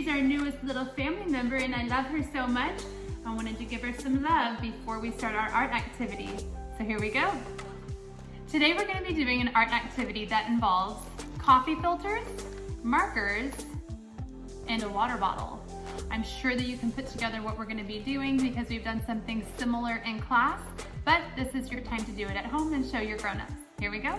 our newest little family member and I love her so much. I wanted to give her some love before we start our art activity. So here we go. Today we're going to be doing an art activity that involves coffee filters, markers, and a water bottle. I'm sure that you can put together what we're going to be doing because we've done something similar in class, but this is your time to do it at home and show your grown-ups. Here we go.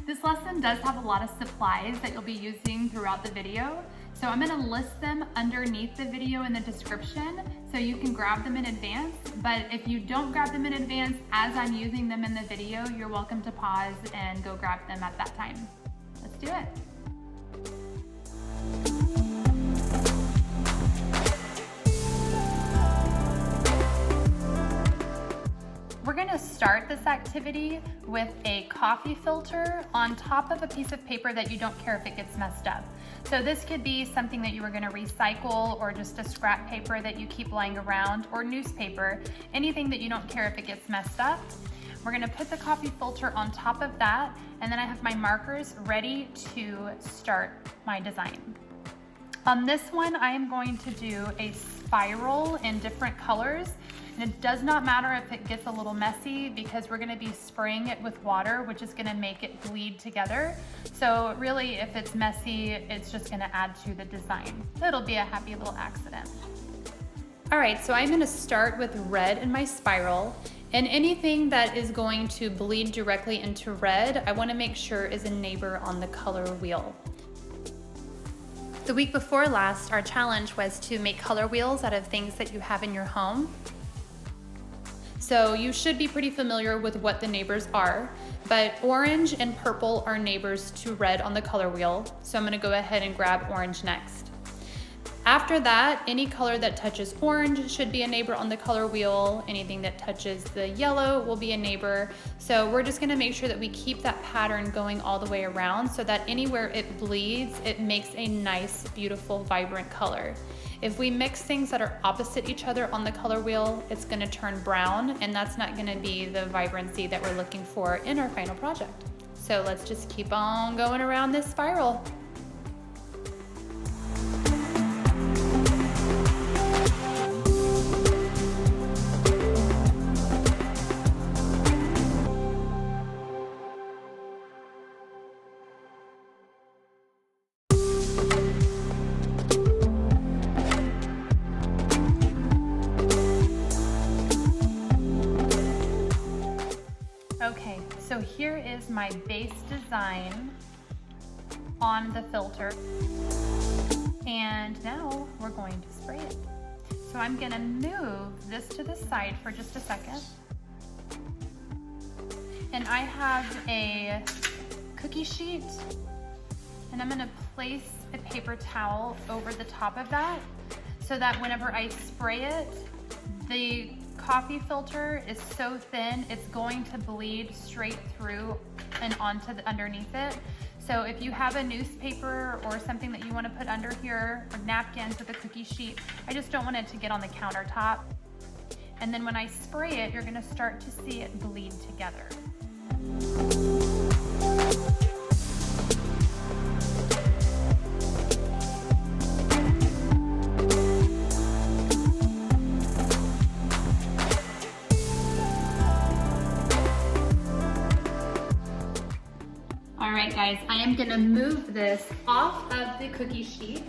This lesson does have a lot of supplies that you'll be using throughout the video. So I'm going to list them underneath the video in the description so you can grab them in advance. But if you don't grab them in advance as I'm using them in the video, you're welcome to pause and go grab them at that time. Let's do it. We're going to start this activity with a coffee filter on top of a piece of paper that you don't care if it gets messed up. So this could be something that you were going to recycle, or just a scrap paper that you keep lying around, or newspaper, anything that you don't care if it gets messed up. We're going to put the coffee filter on top of that, and then I have my markers ready to start my design. On this one, I am going to do a spiral in different colors. And it does not matter if it gets a little messy because we're gonna be spraying it with water, which is gonna make it bleed together. So really, if it's messy, it's just gonna add to the design. It'll be a happy little accident. All right, so I'm gonna start with red in my spiral. And anything that is going to bleed directly into red, I wanna make sure is a neighbor on the color wheel. The week before last, our challenge was to make color wheels out of things that you have in your home. So you should be pretty familiar with what the neighbors are, but orange and purple are neighbors to red on the color wheel. So I'm gonna go ahead and grab orange next. After that, any color that touches orange should be a neighbor on the color wheel. Anything that touches the yellow will be a neighbor. So we're just gonna make sure that we keep that pattern going all the way around so that anywhere it bleeds, it makes a nice, beautiful, vibrant color. If we mix things that are opposite each other on the color wheel, it's gonna turn brown, and that's not gonna be the vibrancy that we're looking for in our final project. So let's just keep on going around this spiral. Okay, so here is my base design on the filter. And now we're going to spray it. So I'm gonna move this to the side for just a second. And I have a cookie sheet, and I'm gonna place a paper towel over the top of that so that whenever I spray it, the coffee filter is so thin, it's going to bleed straight through and onto the underneath it. So if you have a newspaper or something that you want to put under here, or napkins with a cookie sheet, I just don't want it to get on the countertop. And then when I spray it, you're going to start to see it bleed together. Alright guys, I am going to move this off of the cookie sheet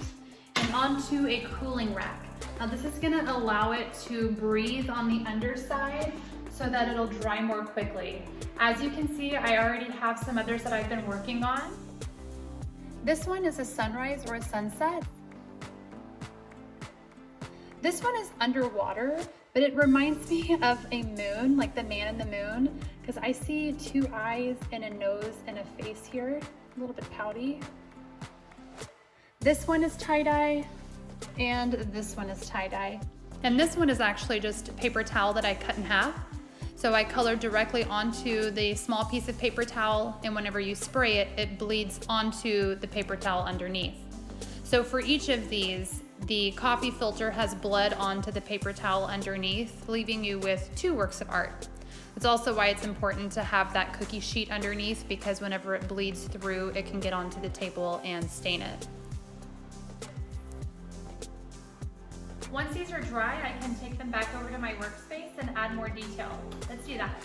and onto a cooling rack. Now this is going to allow it to breathe on the underside so that it'll dry more quickly. As you can see, I already have some others that I've been working on. This one is a sunrise or a sunset. This one is underwater, but it reminds me of a moon, like the man in the moon, because I see two eyes and a nose and a face here, a little bit pouty. This one is tie-dye, and this one is tie-dye. And this one is actually just a paper towel that I cut in half. So I colored directly onto the small piece of paper towel, and whenever you spray it, it bleeds onto the paper towel underneath. So for each of these, the coffee filter has bled onto the paper towel underneath, leaving you with two works of art. It's also why it's important to have that cookie sheet underneath, because whenever it bleeds through, it can get onto the table and stain it. Once these are dry, I can take them back over to my workspace and add more detail. Let's do that.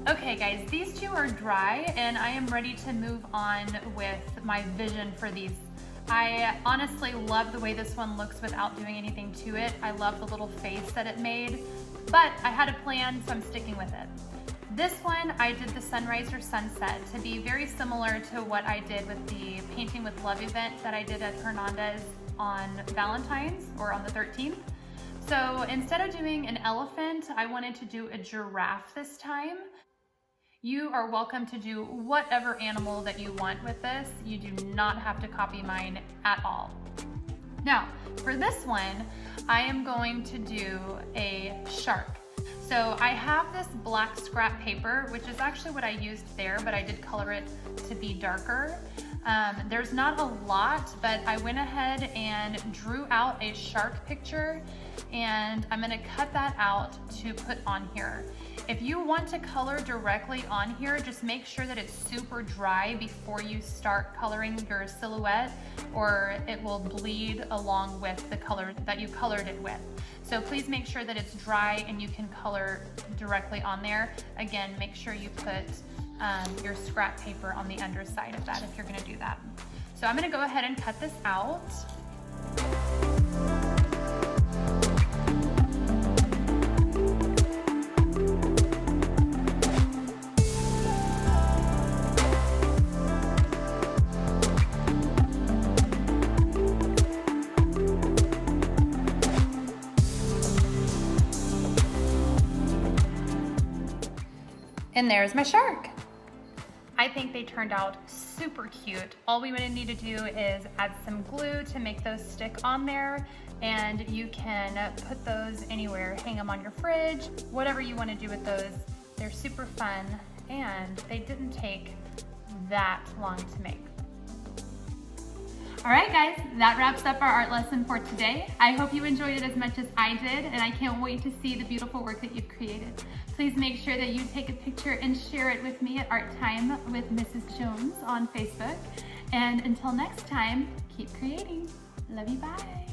Okay guys, these two are dry and I am ready to move on with my vision for these. I honestly love the way this one looks without doing anything to it. I love the little face that it made, but I had a plan, so I'm sticking with it. This one, I did the sunrise or sunset to be very similar to what I did with the Painting with Love event that I did at Hernandez on Valentine's, or on the 13th. So instead of doing an elephant, I wanted to do a giraffe this time. You are welcome to do whatever animal that you want with this. You do not have to copy mine at all. Now, for this one, I am going to do a shark. So I have this black scrap paper, which is actually what I used there, but I did color it to be darker. There's not a lot, but I went ahead and drew out a shark picture, and I'm gonna cut that out to put on here. If you want to color directly on here, just make sure that it's super dry before you start coloring your silhouette, or it will bleed along with the color that you colored it with. So please make sure that it's dry and you can color directly on there. Again, make sure you put your scrap paper on the underside of that if you're gonna do that. So I'm gonna go ahead and cut this out. And there's my shark. I think they turned out super cute. All we would need to do is add some glue to make those stick on there, and you can put those anywhere, hang them on your fridge, whatever you want to do with those. They're super fun, and they didn't take that long to make. All right guys, that wraps up our art lesson for today. I hope you enjoyed it as much as I did, and I can't wait to see the beautiful work that you've created. Please make sure that you take a picture and share it with me at Art Time with Mrs. Jones on Facebook. And until next time, keep creating. Love you, bye.